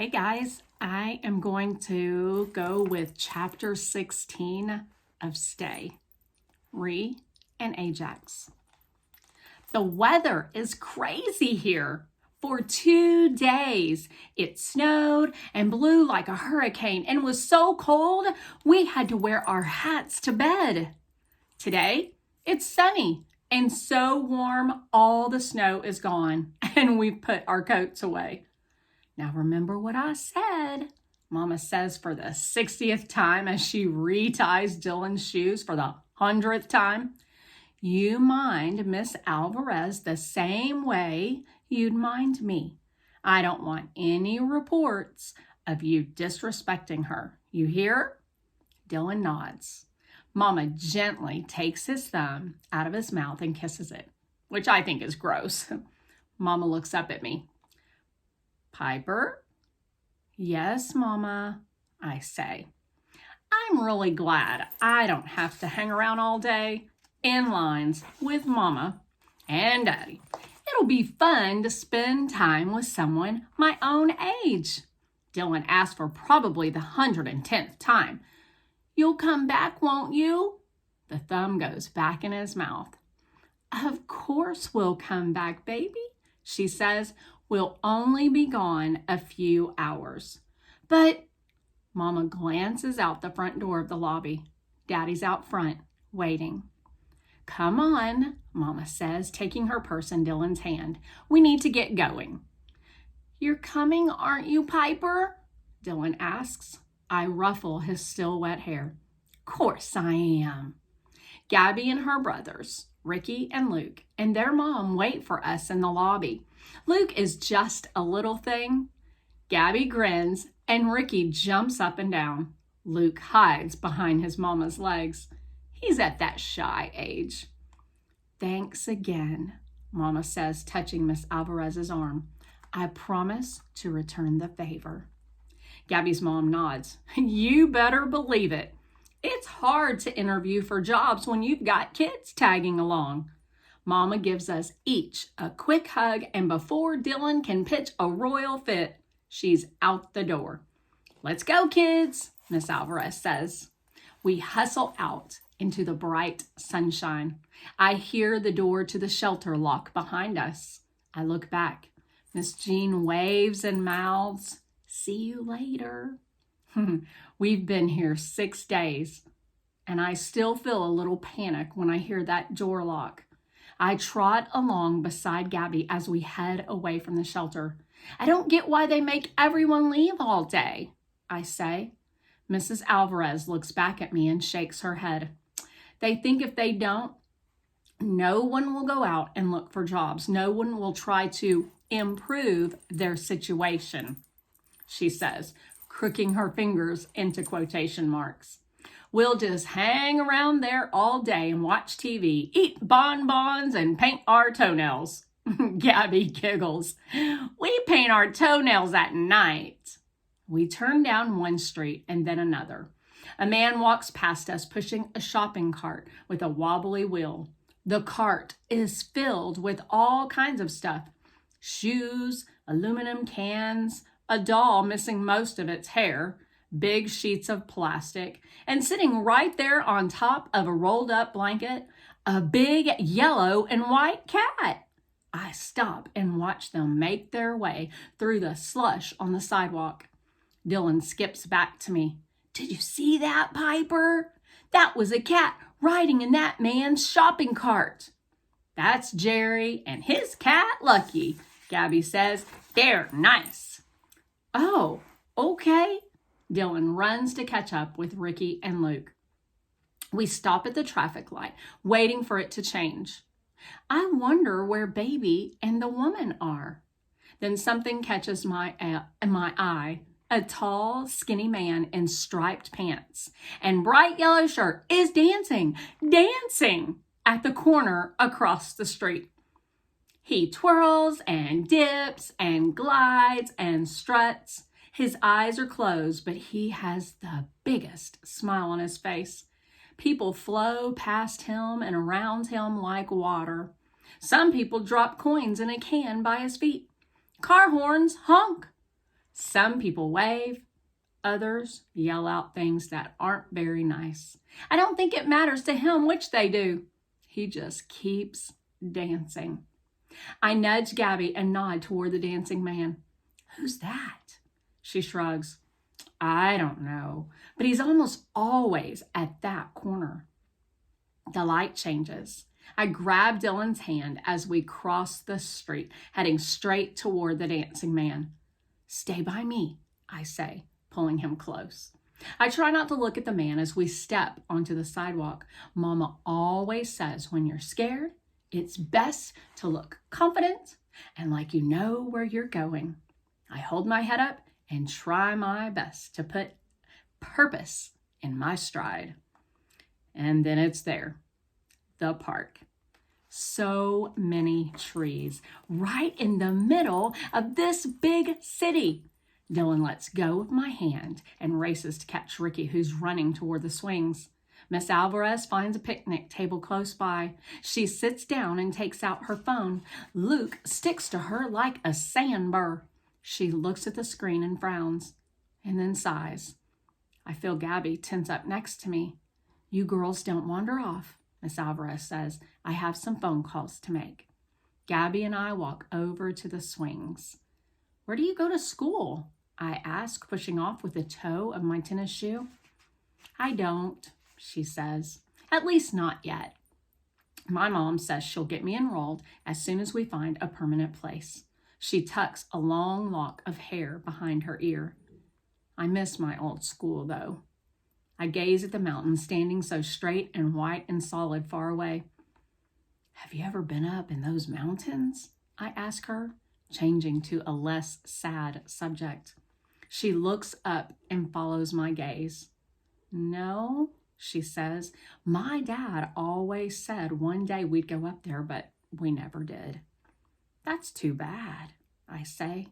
Hey guys, I am going to go with chapter 16 of Stay, Ree and Ajax. The weather is crazy here. For 2 days, it snowed and blew like a hurricane and was so cold we had to wear our hats to bed. Today, it's sunny and so warm all the snow is gone and we've put our coats away. Now remember what I said, Mama says for the 60th time as she reties Dylan's shoes for the 100th time. You mind Miss Alvarez the same way you'd mind me. I don't want any reports of you disrespecting her. You hear? Dylan nods. Mama gently takes his thumb out of his mouth and kisses it, which I think is gross. Mama looks up at me. Piper? Yes, Mama, I say. I'm really glad I don't have to hang around all day in lines with Mama and Daddy. It'll be fun to spend time with someone my own age. Dylan asked for probably the 110th time. You'll come back, won't you? The thumb goes back in his mouth. Of course we'll come back, baby, she says. We'll only be gone a few hours. But Mama glances out the front door of the lobby. Daddy's out front, waiting. Come on, Mama says, taking her purse in Dylan's hand. We need to get going. You're coming, aren't you, Piper? Dylan asks. I ruffle his still wet hair. Course I am. Gabby and her brothers, Ricky and Luke, and their mom wait for us in the lobby. Luke is just a little thing. Gabby grins and Ricky jumps up and down. Luke hides behind his mama's legs. He's at that shy age. Thanks again, Mama says, touching Miss Alvarez's arm. I promise to return the favor. Gabby's mom nods. You better believe it. It's hard to interview for jobs when you've got kids tagging along. Mama gives us each a quick hug, and before Dylan can pitch a royal fit, she's out the door. Let's go, kids, Miss Alvarez says. We hustle out into the bright sunshine. I hear the door to the shelter lock behind us. I look back. Miss Jean waves and mouths. See you later. We've been here 6 days, and I still feel a little panic when I hear that door lock. I trot along beside Gabby as we head away from the shelter. I don't get why they make everyone leave all day, I say. Mrs. Alvarez looks back at me and shakes her head. They think if they don't, no one will go out and look for jobs. No one will try to improve their situation, she says, crooking her fingers into quotation marks. We'll just hang around there all day and watch TV, eat bonbons, and paint our toenails. Gabby giggles. We paint our toenails at night. We turn down one street and then another. A man walks past us pushing a shopping cart with a wobbly wheel. The cart is filled with all kinds of stuff. Shoes, aluminum cans, a doll missing most of its hair, big sheets of plastic, and sitting right there on top of a rolled up blanket, a big yellow and white cat. I stop and watch them make their way through the slush on the sidewalk. Dylan skips back to me. Did you see that, Piper? That was a cat riding in that man's shopping cart. That's Jerry and his cat, Lucky, Gabby says. They're nice. Oh, okay. Dylan runs to catch up with Ricky and Luke. We stop at the traffic light, waiting for it to change. I wonder where Baby and the woman are. Then something catches my eye. A tall, skinny man in striped pants and bright yellow shirt is dancing at the corner across the street. He twirls and dips and glides and struts. His eyes are closed, but he has the biggest smile on his face. People flow past him and around him like water. Some people drop coins in a can by his feet. Car horns honk. Some people wave, others yell out things that aren't very nice. I don't think it matters to him which they do. He just keeps dancing. I nudge Gabby and nod toward the dancing man. Who's that? She shrugs. I don't know, but he's almost always at that corner. The light changes. I grab Dylan's hand as we cross the street, heading straight toward the dancing man. Stay by me, I say, pulling him close. I try not to look at the man as we step onto the sidewalk. Mama always says when you're scared, it's best to look confident and like you know where you're going. I hold my head up and try my best to put purpose in my stride. And then it's there, the park. So many trees right in the middle of this big city. Dylan lets go of my hand and races to catch Ricky, who's running toward the swings. Miss Alvarez finds a picnic table close by. She sits down and takes out her phone. Luke sticks to her like a sandburr. She looks at the screen and frowns, and then sighs. I feel Gabby tense up next to me. You girls don't wander off, Miss Alvarez says. I have some phone calls to make. Gabby and I walk over to the swings. Where do you go to school? I ask, pushing off with the toe of my tennis shoe. I don't, she says. At least not yet. My mom says she'll get me enrolled as soon as we find a permanent place. She tucks a long lock of hair behind her ear. I miss my old school, though. I gaze at the mountain standing so straight and white and solid far away. Have you ever been up in those mountains? I ask her, changing to a less sad subject. She looks up and follows my gaze. No, she says. My dad always said one day we'd go up there, but we never did. That's too bad, I say.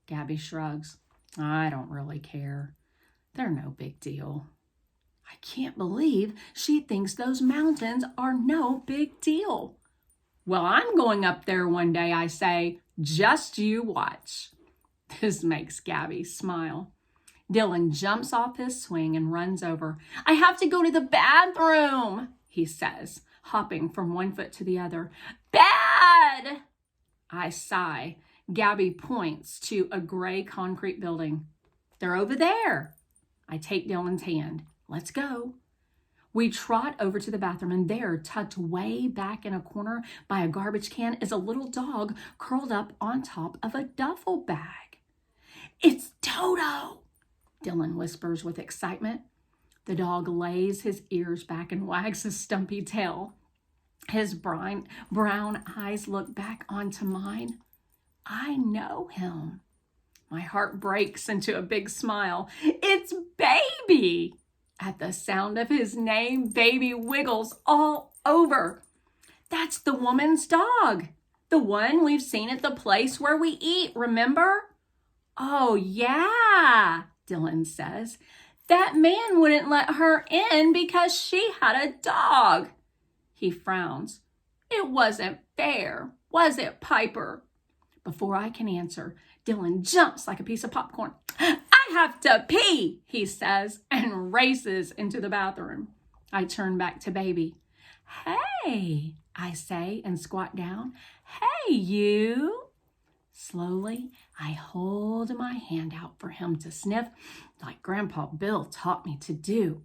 Gabby shrugs. I don't really care. They're no big deal. I can't believe she thinks those mountains are no big deal. Well, I'm going up there one day, I say. Just you watch. This makes Gabby smile. Dylan jumps off his swing and runs over. I have to go to the bathroom, he says, hopping from one foot to the other. Bad! I sigh. Gabby points to a gray concrete building. They're over there. I take Dylan's hand. Let's go. We trot over to the bathroom, and there, tucked way back in a corner by a garbage can, is a little dog curled up on top of a duffel bag. It's Toto, Dylan whispers with excitement. The dog lays his ears back and wags his stumpy tail. His brown eyes look back onto mine. I know him. My heart breaks into a big smile. It's Baby! At the sound of his name, Baby wiggles all over. That's the woman's dog. The one we've seen at the place where we eat, remember? Oh, yeah, Dylan says. That man wouldn't let her in because she had a dog. He frowns. It wasn't fair, was it, Piper? Before I can answer, Dylan jumps like a piece of popcorn. I have to pee, he says, and races into the bathroom. I turn back to Baby. Hey, I say and squat down. Hey, you. Slowly, I hold my hand out for him to sniff like Grandpa Bill taught me to do.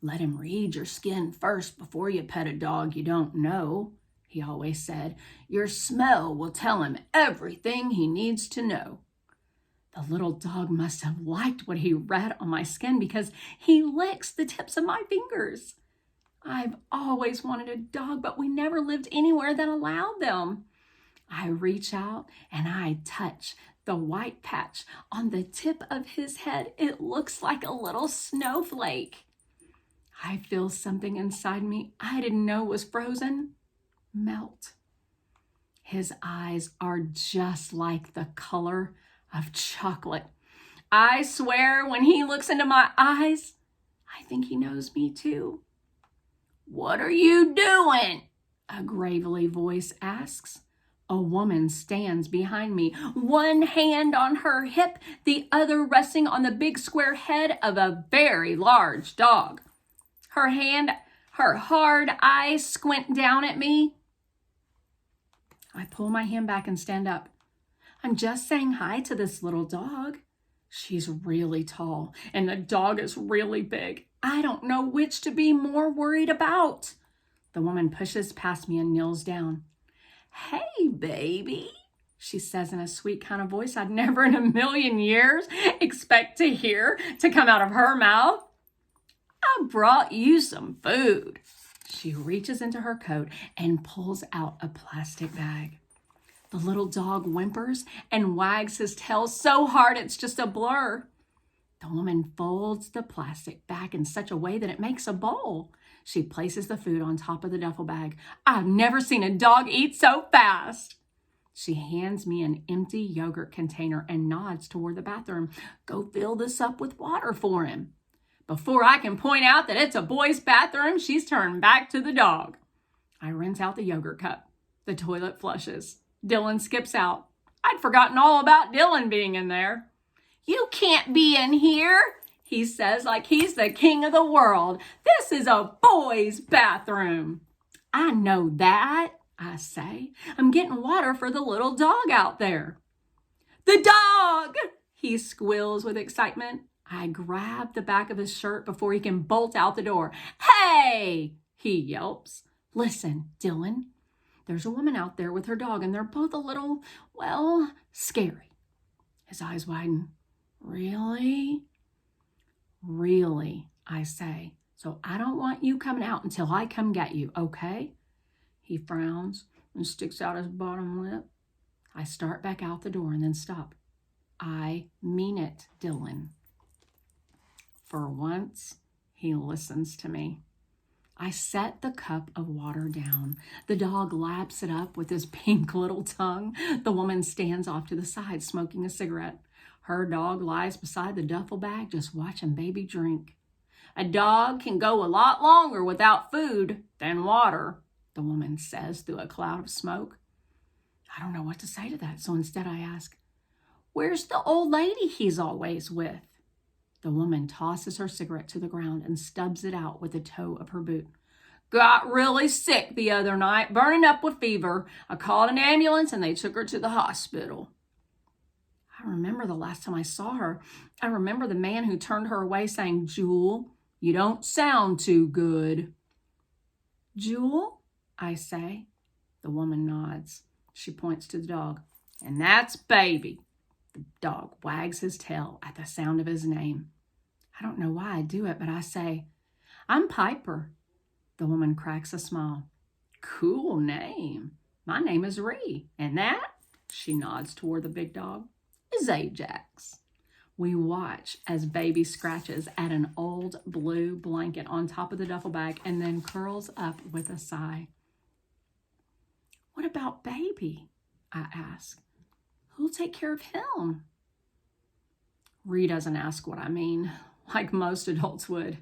Let him read your skin first before you pet a dog you don't know, he always said. Your smell will tell him everything he needs to know. The little dog must have liked what he read on my skin because he licks the tips of my fingers. I've always wanted a dog, but we never lived anywhere that allowed them. I reach out and I touch the white patch on the tip of his head. It looks like a little snowflake. I feel something inside me I didn't know was frozen melt. His eyes are just like the color of chocolate. I swear when he looks into my eyes, I think he knows me too. What are you doing? A gravelly voice asks. A woman stands behind me, one hand on her hip, the other resting on the big square head of a very large dog. Her hard eyes squint down at me. I pull my hand back and stand up. I'm just saying hi to this little dog. She's really tall, and the dog is really big. I don't know which to be more worried about. The woman pushes past me and kneels down. Hey, baby, she says in a sweet kind of voice I'd never in a million years expect to hear to come out of her mouth. I brought you some food. She reaches into her coat and pulls out a plastic bag. The little dog whimpers and wags his tail so hard it's just a blur. The woman folds the plastic back in such a way that it makes a bowl. She places the food on top of the duffel bag. I've never seen a dog eat so fast. She hands me an empty yogurt container and nods toward the bathroom. Go fill this up with water for him. Before I can point out that it's a boy's bathroom, she's turned back to the dog. I rinse out the yogurt cup. The toilet flushes. Dylan skips out. I'd forgotten all about Dylan being in there. You can't be in here, he says like he's the king of the world. This is a boy's bathroom. I know that, I say. I'm getting water for the little dog out there. The dog, he squeals with excitement. I grab the back of his shirt before he can bolt out the door. Hey, he yelps. Listen, Dylan, there's a woman out there with her dog, and they're both a little, well, scary. His eyes widen. Really? Really, I say. So I don't want you coming out until I come get you, okay? He frowns and sticks out his bottom lip. I start back out the door and then stop. I mean it, Dylan. For once, he listens to me. I set the cup of water down. The dog laps it up with his pink little tongue. The woman stands off to the side, smoking a cigarette. Her dog lies beside the duffel bag, just watching baby drink. A dog can go a lot longer without food than water, the woman says through a cloud of smoke. I don't know what to say to that, so instead I ask, where's the old lady he's always with? The woman tosses her cigarette to the ground and stubs it out with the toe of her boot. Got really sick the other night, burning up with fever. I called an ambulance and they took her to the hospital. I remember the last time I saw her. I remember the man who turned her away saying, Jewel, you don't sound too good. Jewel, I say. The woman nods. She points to the dog. And that's baby. The dog wags his tail at the sound of his name. I don't know why I do it, but I say, I'm Piper. The woman cracks a smile. Cool name. My name is Ree. And that, she nods toward the big dog, is Ajax. We watch as baby scratches at an old blue blanket on top of the duffel bag and then curls up with a sigh. What about baby? I ask. Who'll take care of him? Ree doesn't ask what I mean, like most adults would.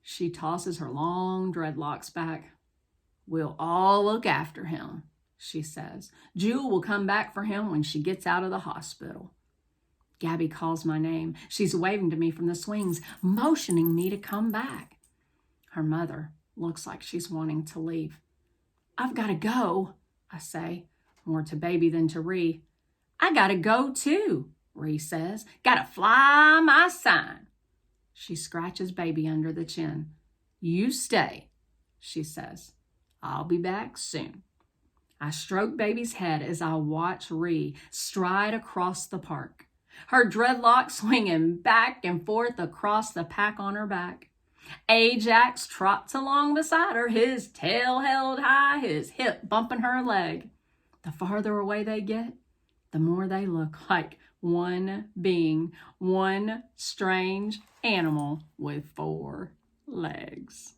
She tosses her long dreadlocks back. We'll all look after him, she says. Jewel will come back for him when she gets out of the hospital. Gabby calls my name. She's waving to me from the swings, motioning me to come back. Her mother looks like she's wanting to leave. I've got to go, I say, more to baby than to Ree. I got to go too, Ree says. Got to fly my sign. She scratches baby under the chin. You stay, she says. I'll be back soon. I stroke baby's head as I watch Ree stride across the park, her dreadlocks swinging back and forth across the pack on her back. Ajax trots along beside her, his tail held high, his hip bumping her leg. The farther away they get, the more they look like one being, one strange animal with 4 legs.